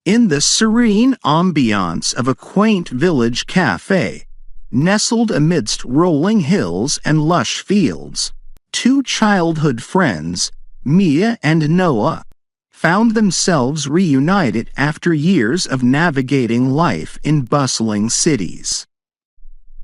In the serene ambiance of a quaint village cafe, nestled amidst rolling hills and lush fields, two childhood friends, Mia and Noah, found themselves reunited after years of navigating life in bustling cities.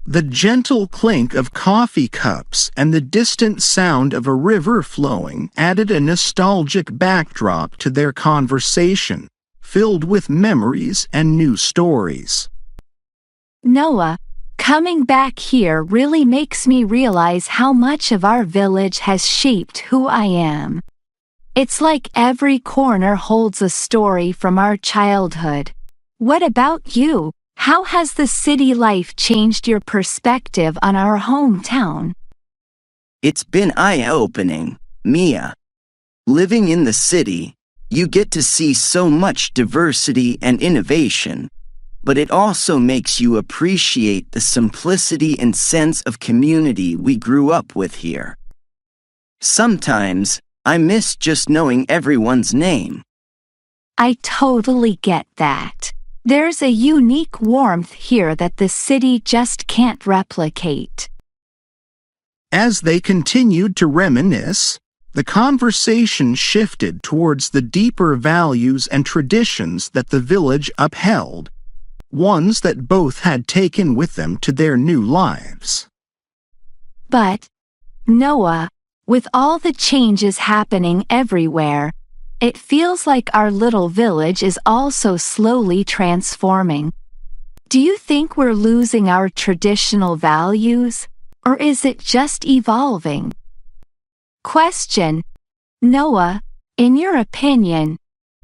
The gentle clink of coffee cups and the distant sound of a river flowing added a nostalgic backdrop to their conversation, filled with memories and new stories. Noah, coming back here really makes me realize how much of our village has shaped who I am. It's like every corner holds a story from our childhood. What about you? How has the city life changed your perspective on our hometown? It's been eye-opening, Mia. Living in the city, you get to see so much diversity and innovation, but it also makes you appreciate the simplicity and sense of community we grew up with here. Sometimes, I miss just knowing everyone's name. I totally get that. There's a unique warmth here that the city just can't replicate. As they continued to reminisce, the conversation shifted towards the deeper values and traditions that the village upheld, ones that both had taken with them to their new lives. But, Noah, with all the changes happening everywhere, it feels like our little village is also slowly transforming. Do you think we're losing our traditional values, or is it just evolving? Question: Noah, in your opinion,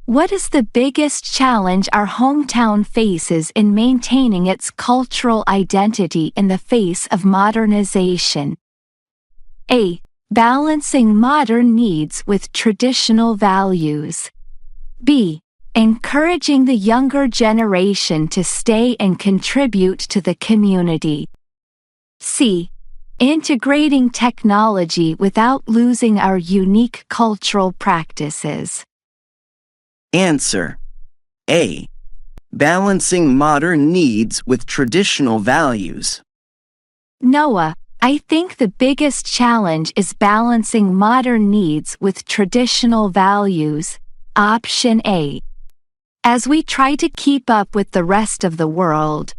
what is the biggest challenge our hometown faces in maintaining its cultural identity in the face of modernization? A. Balancing modern needs with traditional values. B. Encouraging the younger generation to stay and contribute to the community. C. Integrating technology without losing our unique cultural practices. Answer: A. Balancing modern needs with traditional values. Noah, I think the biggest challenge is balancing modern needs with traditional values. Option A. As we try to keep up with the rest of the world,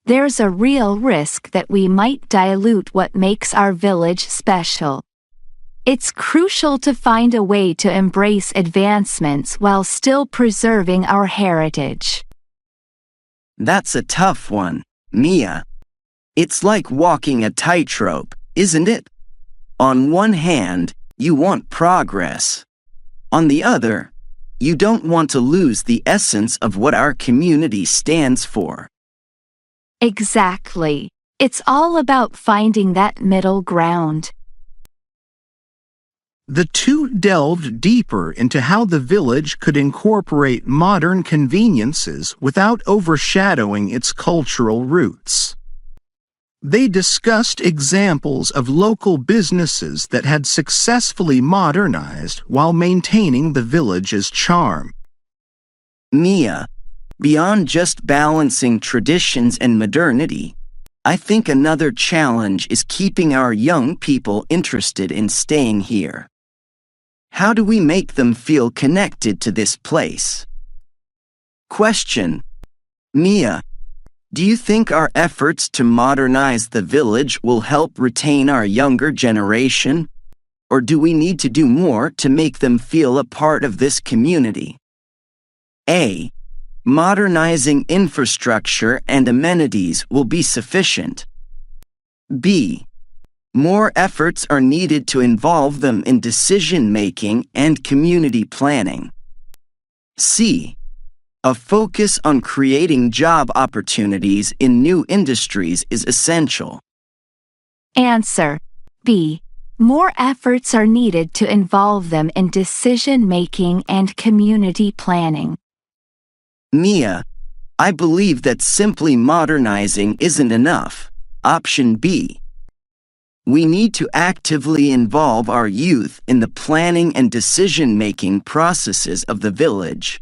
there's a real risk that we might dilute what makes our village special. It's crucial to find a way to embrace advancements while still preserving our heritage. That's a tough one, Mia. It's like walking a tightrope, isn't it? On one hand, you want progress. On the other, you don't want to lose the essence of what our community stands for. Exactly. It's all about finding that middle ground. The two delved deeper into how the village could incorporate modern conveniences without overshadowing its cultural roots. They discussed examples of local businesses that had successfully modernized while maintaining the village's charm. Mia, beyond just balancing traditions and modernity, I think another challenge is keeping our young people interested in staying here. How do we make them feel connected to this place? Question: Mia, do you think our efforts to modernize the village will help retain our younger generation? Or do we need to do more to make them feel a part of this community? A. Modernizing infrastructure and amenities will be sufficient. B. More efforts are needed to involve them in decision-making and community planning. C. A focus on creating job opportunities in new industries is essential. Answer: B. More efforts are needed to involve them in decision-making and community planning. Mia, I believe that simply modernizing isn't enough. Option B. We need to actively involve our youth in the planning and decision-making processes of the village.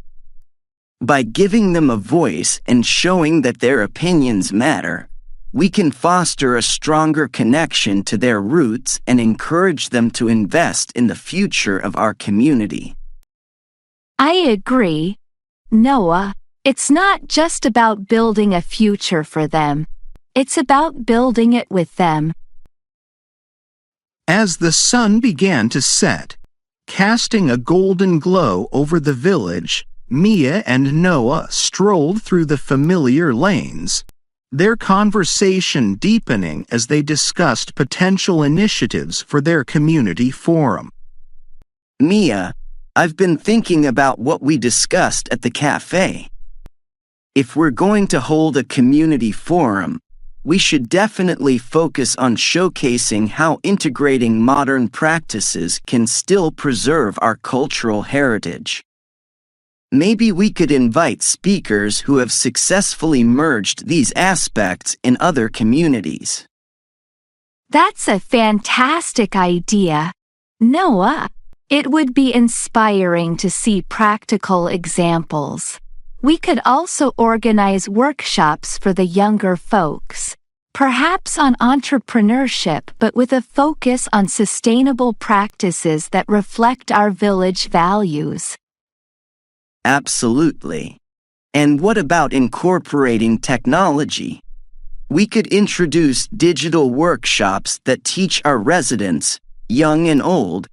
By giving them a voice and showing that their opinions matter, we can foster a stronger connection to their roots and encourage them to invest in the future of our community. I agree. Noah, it's not just about building a future for them. It's about building it with them. As the sun began to set, casting a golden glow over the village, Mia and Noah strolled through the familiar lanes, their conversation deepening as they discussed potential initiatives for their community forum. Mia, I've been thinking about what we discussed at the cafe. If we're going to hold a community forum, we should definitely focus on showcasing how integrating modern practices can still preserve our cultural heritage. Maybe we could invite speakers who have successfully merged these aspects in other communities. That's a fantastic idea. Noah, it would be inspiring to see practical examples. We could also organize workshops for the younger folks, perhaps on entrepreneurship but with a focus on sustainable practices that reflect our village values. Absolutely. And what about incorporating technology? We could introduce digital workshops that teach our residents, young and old,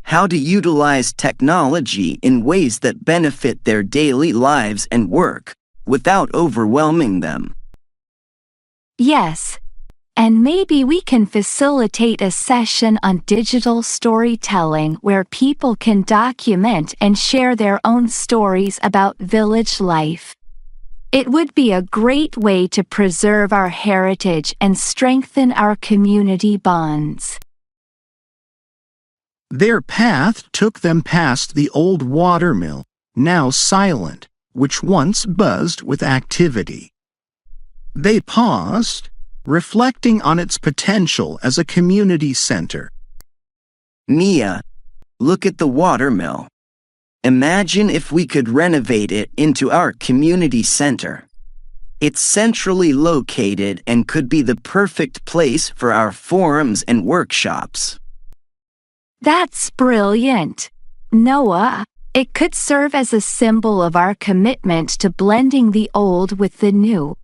how to utilize technology in ways that benefit their daily lives and work, without overwhelming them. Yes. And maybe we can facilitate a session on digital storytelling where people can document and share their own stories about village life. It would be a great way to preserve our heritage and strengthen our community bonds. Their path took them past the old watermill, now silent, which once buzzed with activity. They paused, reflecting on its potential as a community center. Mia, look at the watermill. Imagine if we could renovate it into our community center. It's centrally located and could be the perfect place for our forums and workshops. That's brilliant. Noah, it could serve as a symbol of our commitment to blending the old with the new.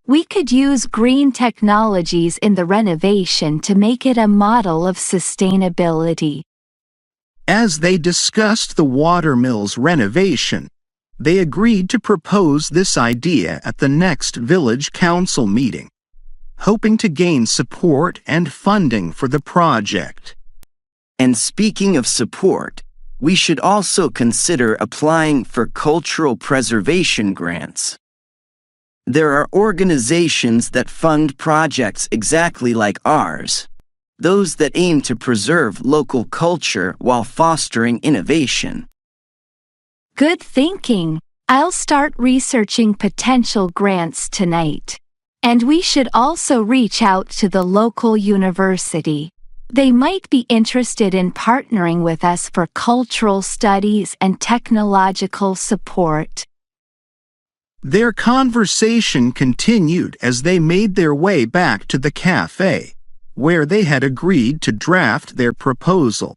We could use green technologies in the renovation to make it a model of sustainability. As they discussed the watermill's renovation, they agreed to propose this idea at the next village council meeting, hoping to gain support and funding for the project. And speaking of support, we should also consider applying for cultural preservation grants. There are organizations that fund projects exactly like ours, those that aim to preserve local culture while fostering innovation. Good thinking. I'll start researching potential grants tonight. And we should also reach out to the local university. They might be interested in partnering with us for cultural studies and technological support. Their conversation continued as they made their way back to the cafe, where they had agreed to draft their proposal.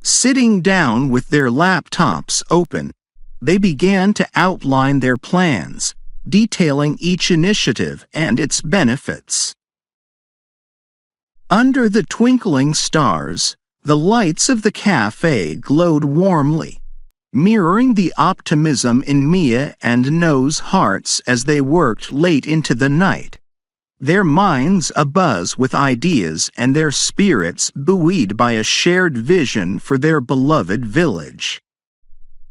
Sitting down with their laptops open, they began to outline their plans, detailing each initiative and its benefits. Under the twinkling stars, the lights of the cafe glowed warmly, mirroring the optimism in Mia and Noah's hearts as they worked late into the night, their minds abuzz with ideas and their spirits buoyed by a shared vision for their beloved village.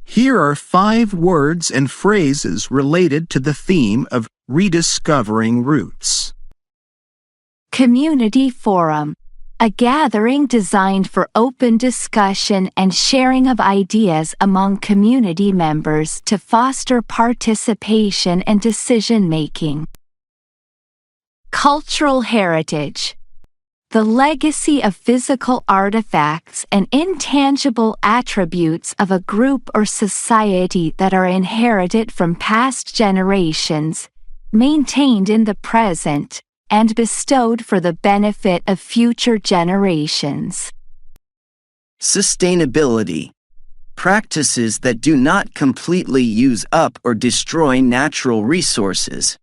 Here are 5 words and phrases related to the theme of rediscovering roots. Community Forum. A gathering designed for open discussion and sharing of ideas among community members to foster participation and decision-making. Cultural heritage. the legacy of physical artifacts and intangible attributes of a group or society that are inherited from past generations, maintained in the present, and bestowed for the benefit of future generations. Sustainability. Practices that do not completely use up or destroy natural resources,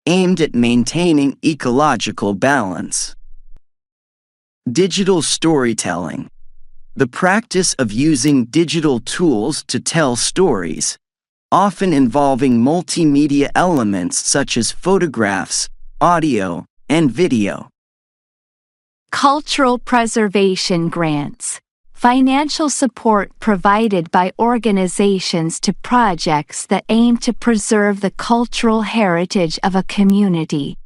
aimed at maintaining ecological balance. Digital storytelling. The practice of using digital tools to tell stories, often involving multimedia elements such as photographs, audio, and video. Cultural preservation grants. Financial support provided by organizations to projects that aim to preserve the cultural heritage of a community.